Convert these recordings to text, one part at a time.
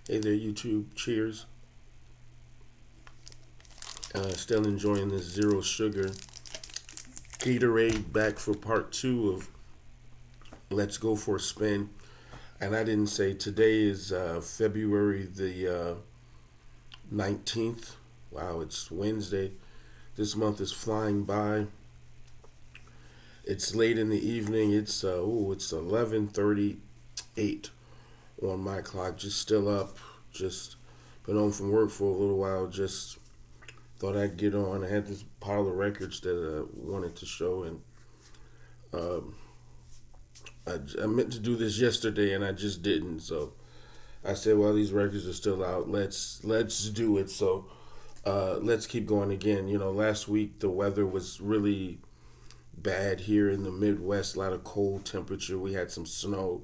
Hey there, YouTube. Cheers. Still enjoying this zero sugar Gatorade back for part two of Let's Go for a Spin. And I didn't say today is February the 19th. Wow, it's Wednesday. This month is flying by. It's late in the evening. It's 11:38 on my clock. Just still up. Just been home from work for a little while. Just thought I'd get on. I had this pile of records that I wanted to show, and um, I meant to do this yesterday, and I just didn't. So I said, "Well, these records are still out. Let's do it." So let's keep going again. Last week the weather was really bad here in the Midwest. A lot of cold temperature. We had some snow,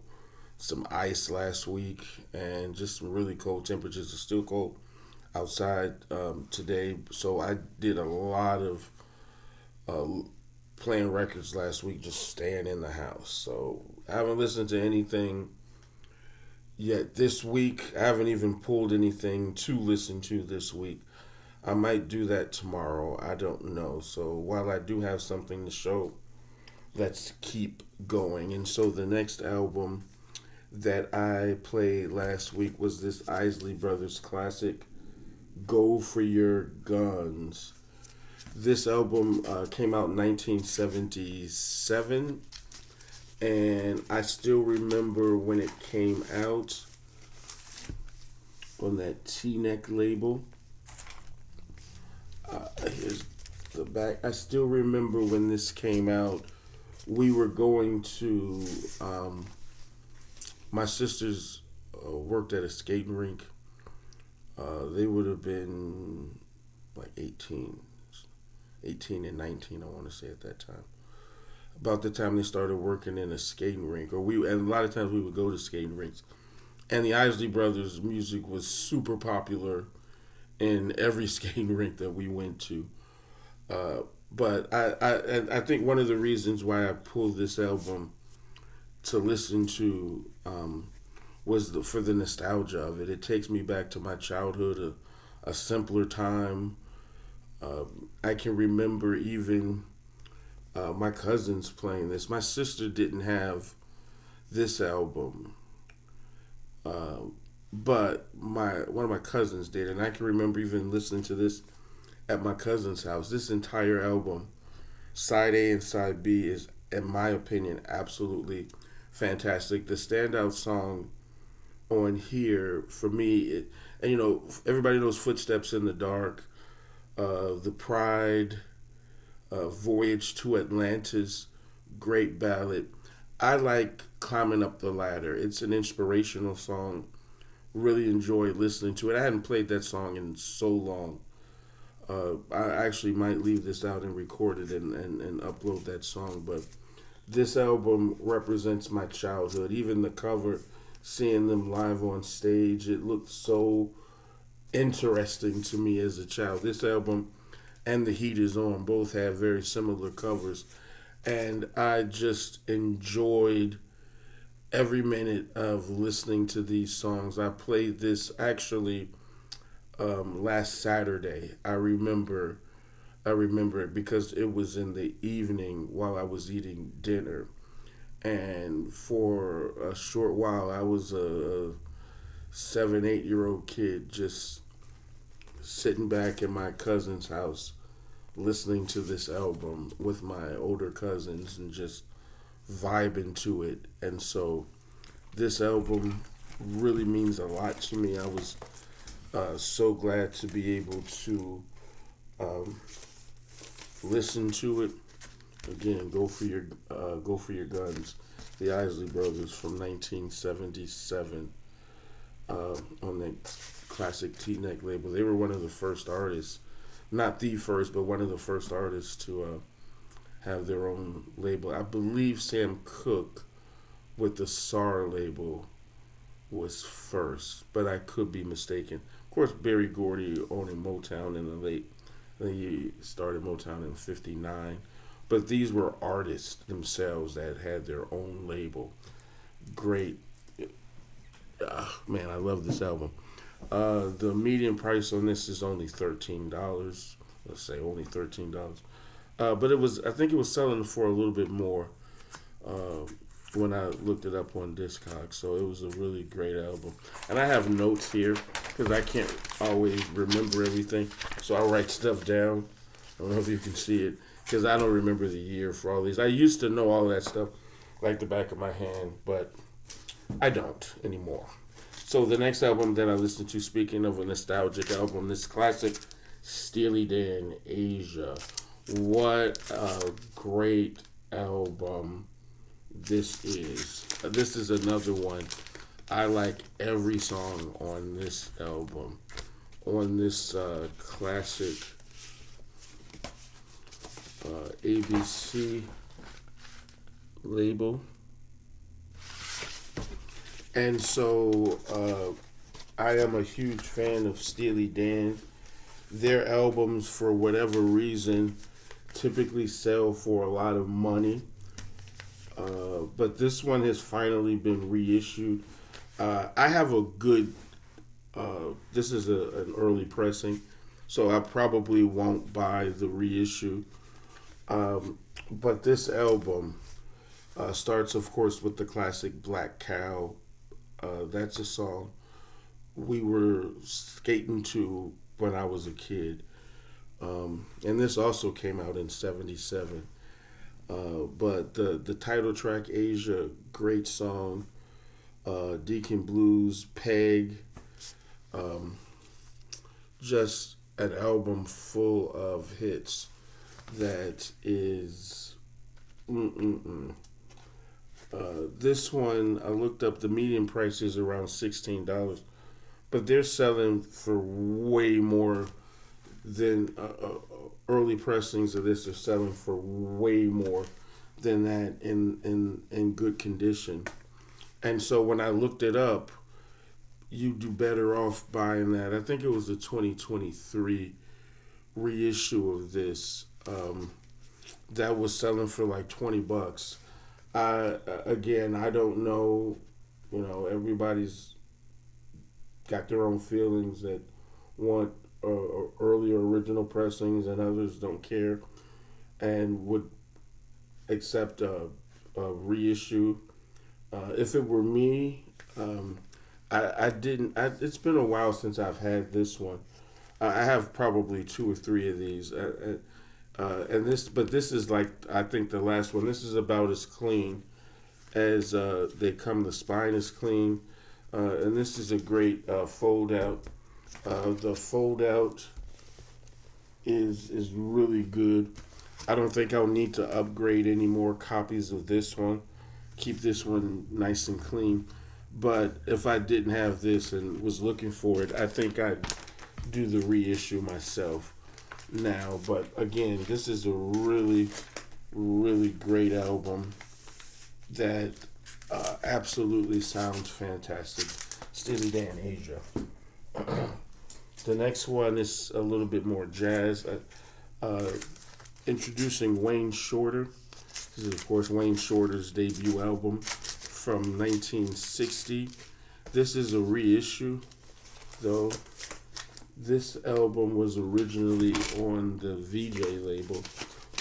some ice last week, and just some really cold temperatures. It's still cold outside today. So I did a lot of uh, playing records last week, just staying in the house. So I haven't listened to anything yet this week. I haven't even pulled anything to listen to this week. I might do that tomorrow. I don't know. So while I do have something to show, let's keep going. And so the next album that I played last week was this Isley Brothers classic, Go for Your Guns. This album came out in 1977, and I still remember when it came out on that T-neck label. Here's the back. I still remember when this came out. We were going to, my sisters worked at a skating rink. They would have been like 18 and 19, I want to say at that time. About the time they started working in a skating rink, and a lot of times we would go to skating rinks. And the Isley Brothers music was super popular in every skating rink that we went to. Uh, but I think one of the reasons why I pulled this album to listen to was for the nostalgia of it. It takes me back to my childhood, a simpler time. I can remember even my cousins playing this. My sister didn't have this album, uh, but my one of my cousins did, and I can remember even listening to this at my cousin's house. This entire album, side A and side B, is, in my opinion, absolutely fantastic. The standout song on here for me, everybody knows "Footsteps in the Dark," "The Pride," "Voyage to Atlantis," great ballad. I like "Climbing Up the Ladder." It's an inspirational song. Really enjoy listening to it. I hadn't played that song in so long. I actually might leave this out and record it and upload that song. But this album represents my childhood. Even the cover, seeing them live on stage, it looked so interesting to me as a child. This album and The Heat Is On both have very similar covers. And I just enjoyed every minute of listening to these songs. I played this actually last Saturday. I remember it because it was in the evening while I was eating dinner, and for a short while I was a 7, 8 year old kid just sitting back in my cousin's house listening to this album with my older cousins and just vibing to it. And so this album really means a lot to me. I was so glad to be able to um, listen to it again. Go for your guns. The Isley Brothers from 1977 on the classic T-neck label. They were one of the first artists, not the first, but one of the first artists to have their own label. I believe Sam Cooke with the SAR label was first, but I could be mistaken. Of course, Berry Gordy owning Motown in the late, I think he started Motown in '59. But these were artists themselves that had their own label. Great, man, I love this album. The median price on this is only $13. Let's say only $13. But it was, I think it was selling for a little bit more uh, when I looked it up on Discogs. So it was a really great album. And I have notes here because I can't always remember everything. So I write stuff down. I don't know if you can see it because I don't remember the year for all these. I used to know all that stuff like the back of my hand, but I don't anymore. So the next album that I listened to, speaking of a nostalgic album, this classic Steely Dan Asia. What a great album this is. This is another one. I like every song on this album. On this classic ABC label. And so I am a huge fan of Steely Dan. Their albums, for whatever reason, typically sell for a lot of money. But this one has finally been reissued. I have a good, this is an early pressing, so I probably won't buy the reissue. But this album starts, of course, with the classic Black Cow. That's a song we were skating to when I was a kid. And this also came out in '77. But the title track, Asia, great song. Deacon Blues, Peg. Just an album full of hits that is. This one, I looked up, the median price is around $16, but they're selling for way more than early pressings of this are selling for way more than that in good condition. And so when I looked it up, you do better off buying that. I think it was the 2023 reissue of this that was selling for like $20. Again, I don't know. You know, everybody's got their own feelings that want earlier original pressings, and others don't care and would accept a reissue. If it were me, I didn't. It's been a while since I've had this one. I have probably two or three of these, and this is like, I think, the last one. This is about as clean as they come. The spine is clean, and this is a great fold out. The fold out is really good. I don't think I'll need to upgrade any more copies of this one. Keep this one nice and clean. But if I didn't have this and was looking for it, I think I'd do the reissue myself now. But again, this is a really, really great album that absolutely sounds fantastic. Steely Dan Asia. The next one is a little bit more jazz. Introducing Wayne Shorter. This is, of course, Wayne Shorter's debut album from 1960. This is a reissue, though. This album was originally on the VJ label,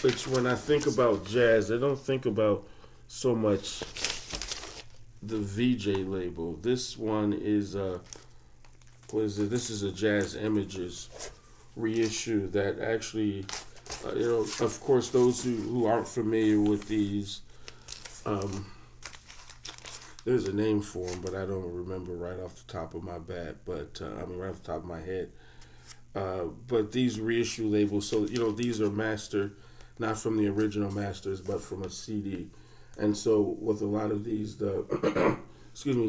which, when I think about jazz, I don't think about so much the VJ label. This one is what is it? This is a Jazz Images reissue that actually, of course, those who aren't familiar with these, there's a name for them, but I don't remember right off the top of my bat. But right off the top of my head. But these reissue labels, so these are mastered, not from the original masters, but from a CD. And so with a lot of these, the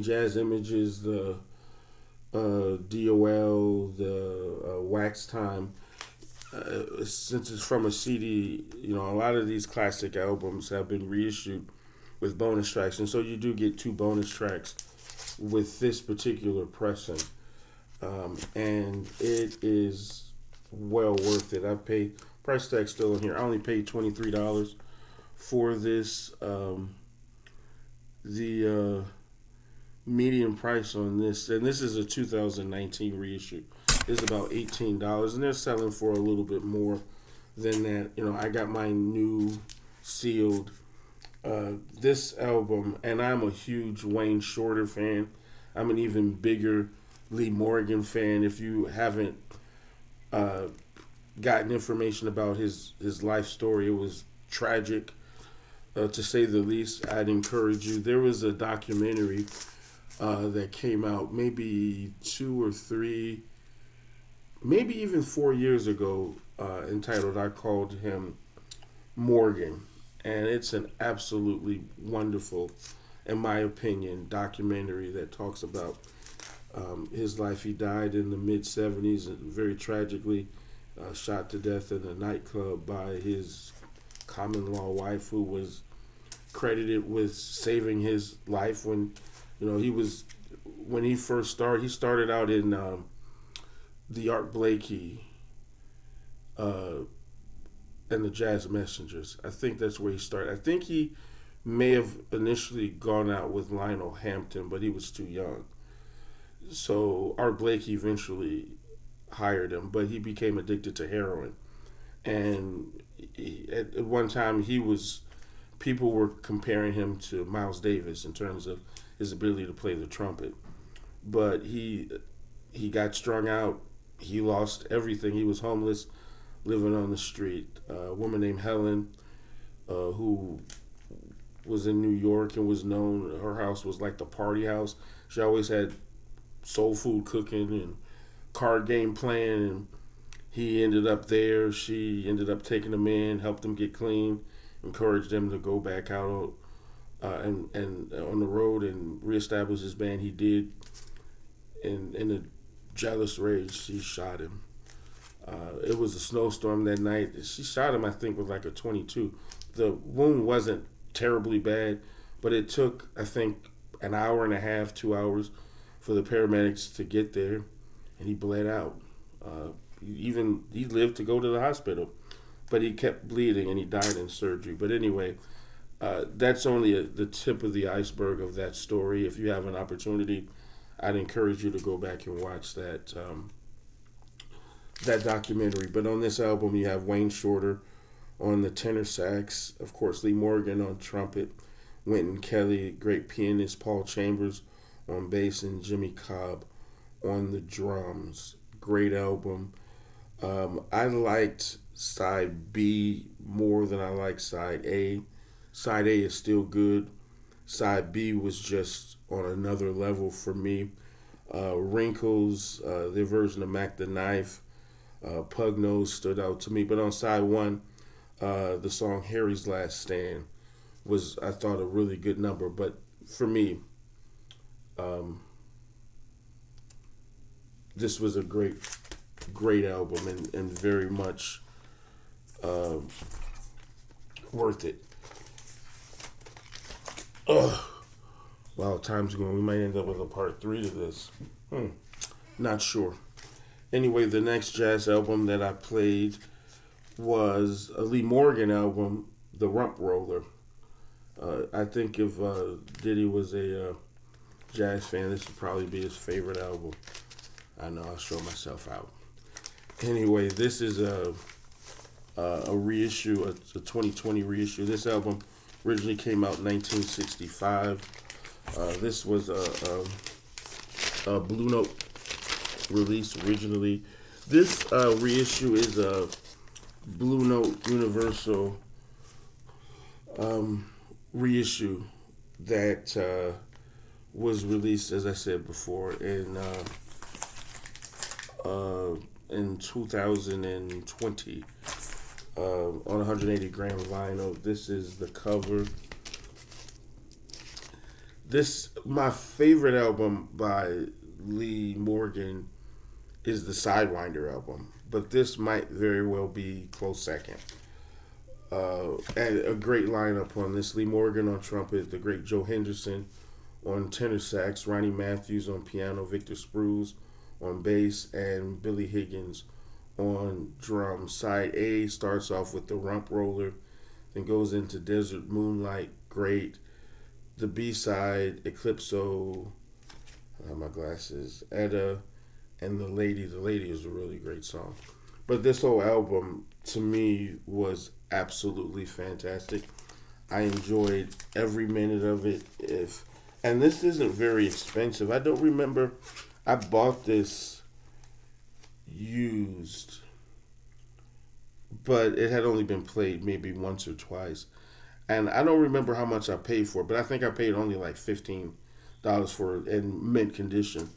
Jazz Images, the DOL, the Wax Time, since it's from a CD, a lot of these classic albums have been reissued with bonus tracks, and so you do get 2 bonus tracks with this particular pressing, and it is well worth it. I paid, price tag still in here, I only paid $23 for this. The median price on this, and this is a 2019 reissue, is about $18, and they're selling for a little bit more than that. You know, I got my new sealed. This album, and I'm a huge Wayne Shorter fan. I'm an even bigger Lee Morgan fan. If you haven't uh, gotten information about his life story, it was tragic, to say the least. I'd encourage you. There was a documentary that came out maybe 2 or 3, maybe even 4 years ago, entitled "I Called Him Morgan," and it's an absolutely wonderful, in my opinion, documentary that talks about his life. He died in the mid 70s, and very tragically shot to death in a nightclub by his common law wife, who was credited with saving his life when, he was, when he first started. He started out in the Art Blakey uh, and the Jazz Messengers. I think that's where he started. I think he may have initially gone out with Lionel Hampton, but he was too young. So Art Blakey eventually hired him, but he became addicted to heroin. And at one time, people were comparing him to Miles Davis in terms of his ability to play the trumpet. But he got strung out. He lost everything. He was homeless, living on the street. A woman named Helen, who was in New York and was known, her house was like the party house. She always had soul food cooking and card game playing, and he ended up there. She ended up taking him in, helped him get clean, encouraged him to go back out and on the road and reestablish his band. He did. In a jealous rage, she shot him. It was a snowstorm that night. She shot him, I think, with like a 22. The wound wasn't terribly bad, but it took, I think, an hour and a half, 2 hours for the paramedics to get there, and he bled out. He lived to go to the hospital, but he kept bleeding and he died in surgery. But anyway, that's only the tip of the iceberg of that story. If you have an opportunity, I'd encourage you to go back and watch that documentary. But on this album, you have Wayne Shorter on the tenor sax, of course, Lee Morgan on trumpet, Wynton Kelly, great pianist, Paul Chambers on bass, and Jimmy Cobb on the drums. Great album. I liked side B more than I liked side A. Side A is still good. Side B was just on another level for me. Wrinkles, their version of Mac the Knife, Pug Nose stood out to me. But on side one, the song Harry's Last Stand was, I thought, a really good number. But for me, this was a great album, and very much worth it. Ugh. Wow, time's going. We might end up with a part 3 to this. Not sure. Anyway, the next jazz album that I played was a Lee Morgan album, The Rump Roller. I think if Diddy was a jazz fan, this would probably be his favorite album. I know, I'll show myself out. Anyway, this is a reissue, a 2020 reissue. This album originally came out in 1965. This was a Blue Note release originally. This reissue is a Blue Note Universal reissue that was released, as I said before, in 2020 on 180 gram vinyl. This is the cover. My favorite album by Lee Morgan is the Sidewinder album, but this might very well be close second. And a great lineup on this: Lee Morgan on trumpet, the great Joe Henderson on tenor sax, Ronnie Matthews on piano, Victor Spruce on bass, and Billy Higgins on drums. Side A starts off with the Rump Roller, then goes into Desert Moonlight, great. The B side, Eclipso, I have my glasses. Etta and the lady. The lady is a really great song. But this whole album to me was absolutely fantastic. I enjoyed every minute of it. If and this isn't very expensive. I don't remember. I bought this used, but it had only been played maybe once or twice, and I don't remember how much I paid for it. But I think I paid only like $15 for it in mint condition.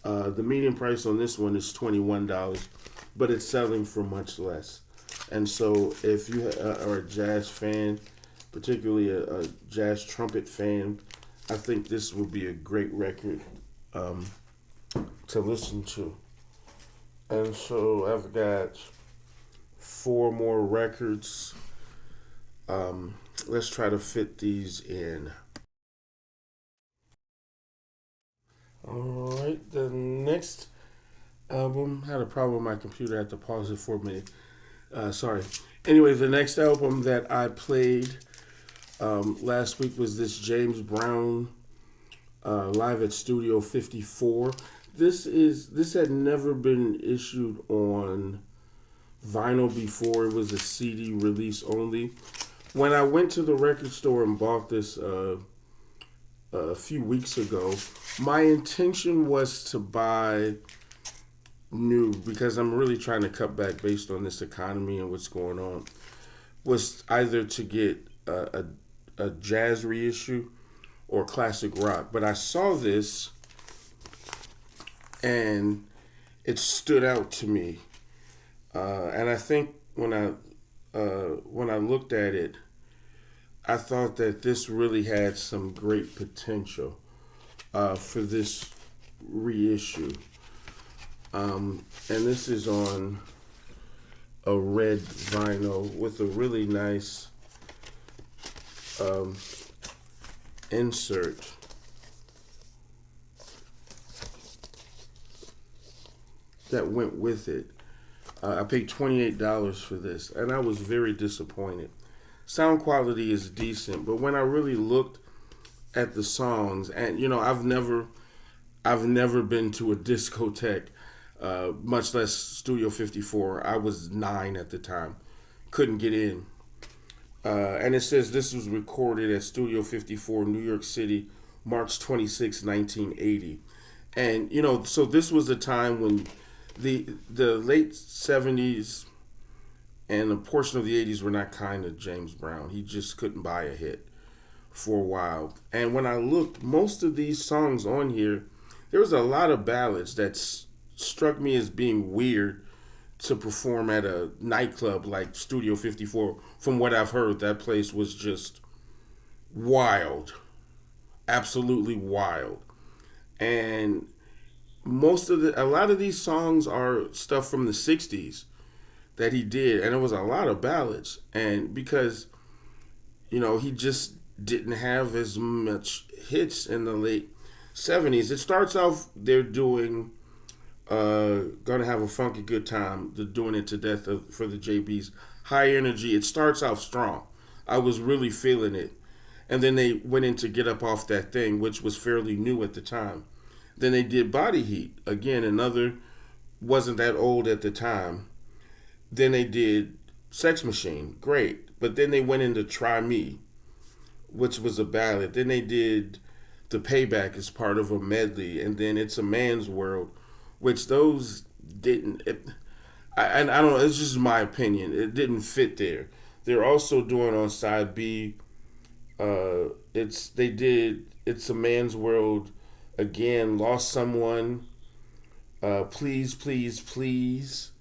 The median price on this one is $21, but it's selling for much less. And so, if you are a jazz fan, particularly a jazz trumpet fan, I think this would be a great record um, to listen to. And so, I've got four more records. Let's try to fit these in. All right, the next album had a problem with my computer. I had to pause it for a minute. Sorry. Anyway, the next album that I played last week was this James Brown live at Studio 54. This had never been issued on vinyl before. It was a CD release only. When I went to the record store and bought this a few weeks ago, my intention was to buy new because I'm really trying to cut back based on this economy and what's going on. Was either to get a jazz reissue or classic rock, but I saw this and it stood out to me, and I think when I looked at it, I thought that this really had some great potential for this reissue. And this is on a red vinyl with a really nice insert. That went with it. I paid $28 for this, and I was very disappointed. Sound quality is decent, but when I really looked at the songs, and I've never been to a discotheque, much less Studio 54. I was 9 at the time, couldn't get in. And it says this was recorded at Studio 54, New York City, March 26, 1980. And so this was a time when the late 70s and a portion of the 80s were not kind to James Brown. He just couldn't buy a hit for a while. And when I looked, most of these songs on here, there was a lot of ballads that struck me as being weird to perform at a nightclub like Studio 54. From what I've heard, that place was just wild. Absolutely wild. And a lot of these songs are stuff from the 60s that he did, and it was a lot of ballads. And because he just didn't have as much hits in the late 70s. It starts off they're doing Gonna Have a Funky Good Time. They're doing It to Death for the JBs. High Energy. It starts off strong. I was really feeling it. And then they went in to Get Up Off That Thing, which was fairly new at the time. Then they did Body Heat. Again, another wasn't that old at the time. Then they did Sex Machine. Great. But then they went into Try Me, which was a ballad. Then they did The Payback as part of a medley. And then It's a Man's World, which those didn't. I don't know. It's just my opinion. It didn't fit there. They're also doing on side B. They did It's a Man's World again. Lost Someone. Please, Please, Please.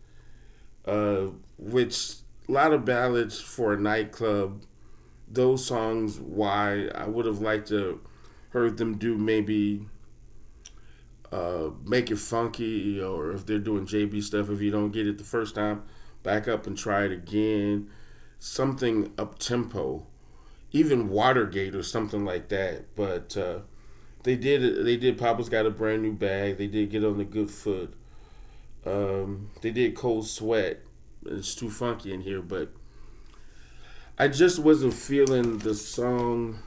Which a lot of ballads for a nightclub. Those songs, why I would have liked to heard them do maybe Make It Funky, or if they're doing JB stuff, if you don't get it the first time, back up and try it again. Something up tempo, even Watergate or something like that. But they did Papa's Got a Brand New Bag. They did Get on the Good Foot. They did Cold Sweat. It's too funky in here, but I just wasn't feeling the song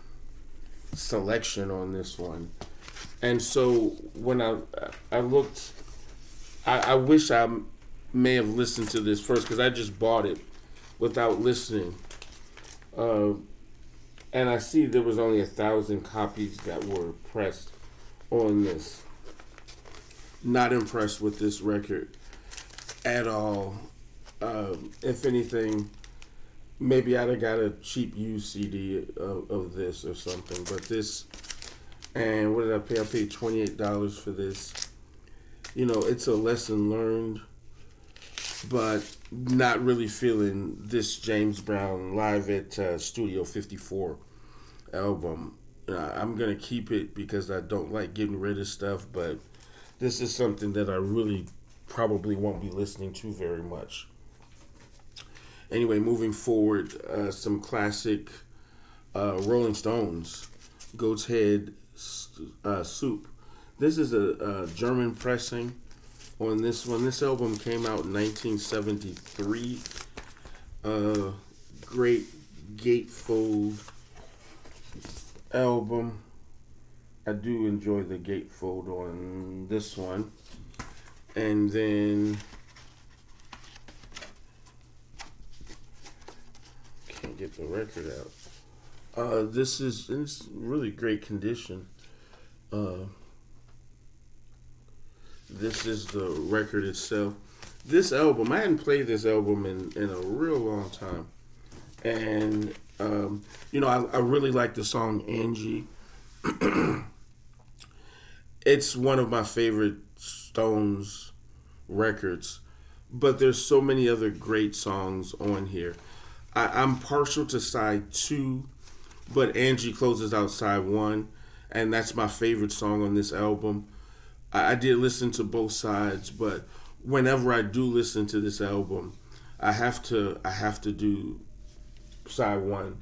selection on this one. And so when I looked, I wish I may have listened to this first because I just bought it without listening. Uh, and I see there was only 1,000 copies that were pressed on this. Not impressed with this record at all. If anything, maybe I'd have got a cheap used CD of this or something. But this, and what did I pay? I paid $28 for this. You know, it's a lesson learned, but not really feeling this James Brown Live at Studio 54 album. I'm going to keep it because I don't like getting rid of stuff, but this is something that I really probably won't be listening to very much. Anyway, moving forward, some classic Rolling Stones, Goat's Head Soup. This is a German pressing on this one. This album came out in 1973. Great gatefold album. I do enjoy the gatefold on this one. And then can't get the record out. This is in really great condition. This is the record itself. This album, I hadn't played this album in a real long time. And, you know, I really like the song Angie. It's one of my favorite Stones records. But there's so many other great songs on here. I'm partial to side 2, but Angie closes out side 1. And that's my favorite song on this album. I did listen to both sides, but whenever I do listen to this album, I have to do side 1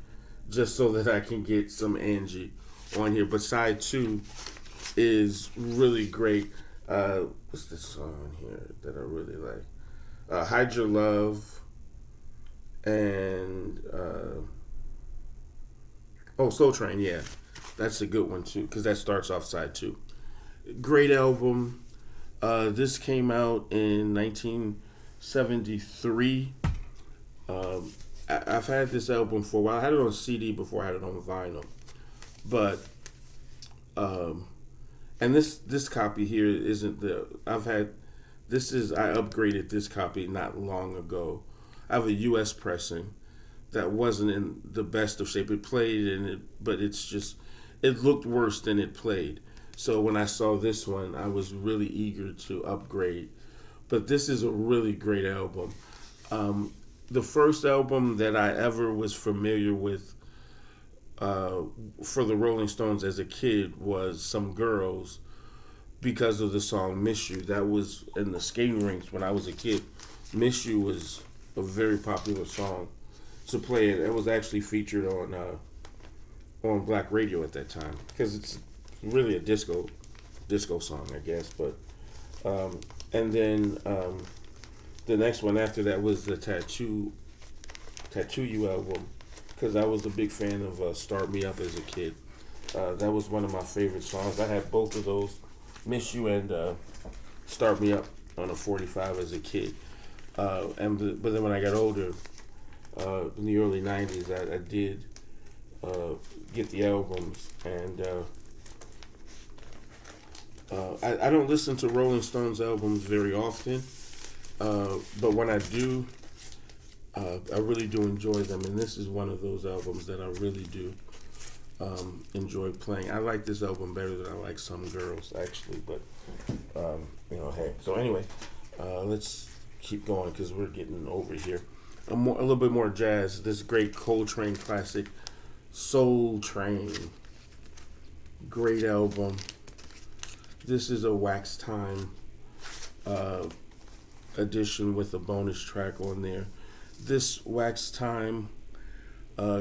just so that I can get some Angie on here. But side 2 is really great. What's this song here that I really like? Hide Your Love and Slow Train. Yeah, that's a good one too because that starts off side 2. Great album. This came out in 1973. I've had this album for a while. I had it on CD before I had it on vinyl. But, and this copy here isn't I upgraded this copy not long ago. I have a US pressing that wasn't in the best of shape. It played but it looked worse than it played. So when I saw this one, I was really eager to upgrade. But this is a really great album. The first album that I ever was familiar with for the Rolling Stones as a kid was Some Girls because of the song Miss You. That was in the skating rinks when I was a kid. Miss You was a very popular song to play. It was actually featured on Black radio at that time because it's really a disco song, I guess. But and then the next one after that was the Tattoo You album because I was a big fan of Start Me Up as a kid. That was one of my favorite songs. I had both of those, Miss You and Start Me Up, on a 45 as a kid. But then when I got older, in the early 90s, I did get the albums, and I don't listen to Rolling Stones albums very often, but when I do, I really do enjoy them, and this is one of those albums that I really do enjoy playing. I like this album better than I like Some Girls, actually, but hey. So anyway, let's keep going because we're getting over here. A little bit more jazz. This great Coltrane classic, Soul Train. Great album. This is a Wax Time edition with a bonus track on there. This Wax Time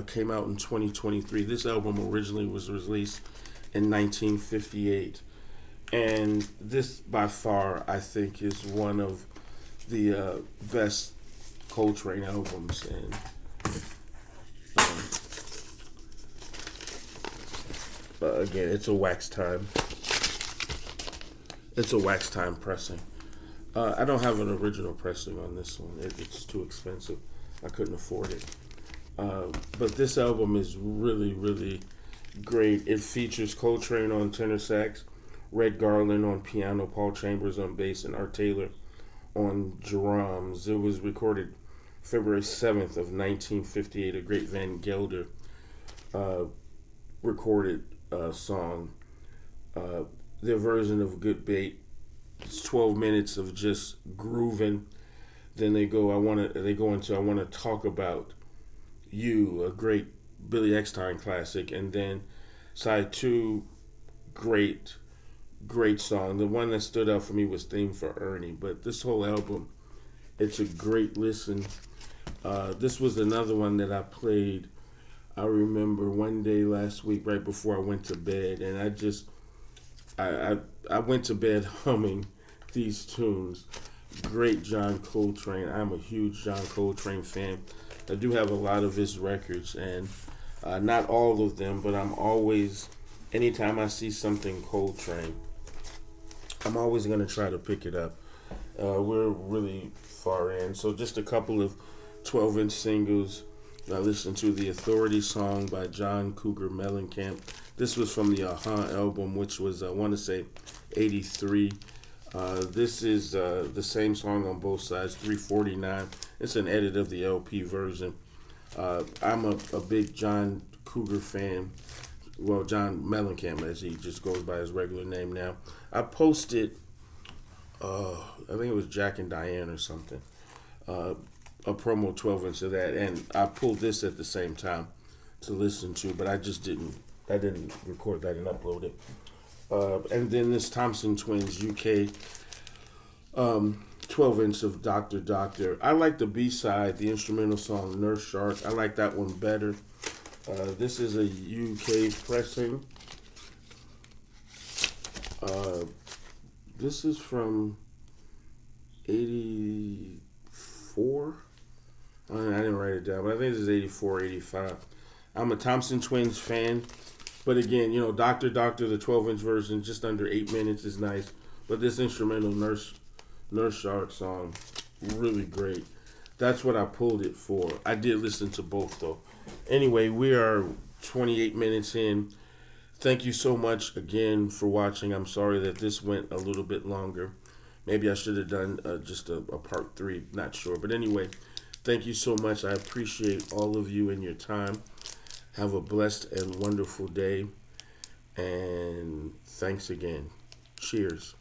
came out in 2023. This album originally was released in 1958. And this, by far, I think, is one of the best Coltrane albums. And again, it's a Wax Time. It's a wax time pressing. I don't have an original pressing on this one. It's too expensive. I couldn't afford it. But this album is really, really great. It features Coltrane on tenor sax, Red Garland on piano, Paul Chambers on bass, and Art Taylor on drums. It was recorded February 7th of 1958. A great Van Gelder uh, recorded song. Their version of Good Bait. It's 12 minutes of just grooving. Then they go. They go into I want to talk about you, a great Billy Eckstine classic, and then side two, great, great song. The one that stood out for me was Theme for Ernie. But this whole album, it's a great listen. This was another one that I played. I remember one day last week, right before I went to bed, and I went to bed humming these tunes. Great John Coltrane. I'm a huge John Coltrane fan. I do have a lot of his records, and not all of them, but I'm always, anytime I see something Coltrane, I'm always going to try to pick it up. We're really far in, so just a couple of 12-inch singles. I listened to The Authority song by John Cougar Mellencamp. This was from the album, which was, I want to say, 83. This is the same song on both sides, 349. It's an edit of the LP version. I'm a big John Cougar fan. Well, John Mellencamp, as he just goes by his regular name now. I posted, I think it was Jack and Diane or something, a promo 12-inch of that, and I pulled this at the same time to listen to, but I didn't record that and upload it. And then this Thompson Twins UK 12-inch of Dr. Doctor. I like the B-side, the instrumental song Nurse Shark. I like that one better. This is a UK pressing. This is from 84. I didn't write it down, but I think this is 84, 85. I'm a Thompson Twins fan. But again, Dr. Doctor, the 12-inch version, just under 8 minutes is nice. But this instrumental Nurse Shark song, really great. That's what I pulled it for. I did listen to both, though. Anyway, we are 28 minutes in. Thank you so much again for watching. I'm sorry that this went a little bit longer. Maybe I should have done just a part 3. Not sure. But anyway, thank you so much. I appreciate all of you and your time. Have a blessed and wonderful day. And thanks again. Cheers.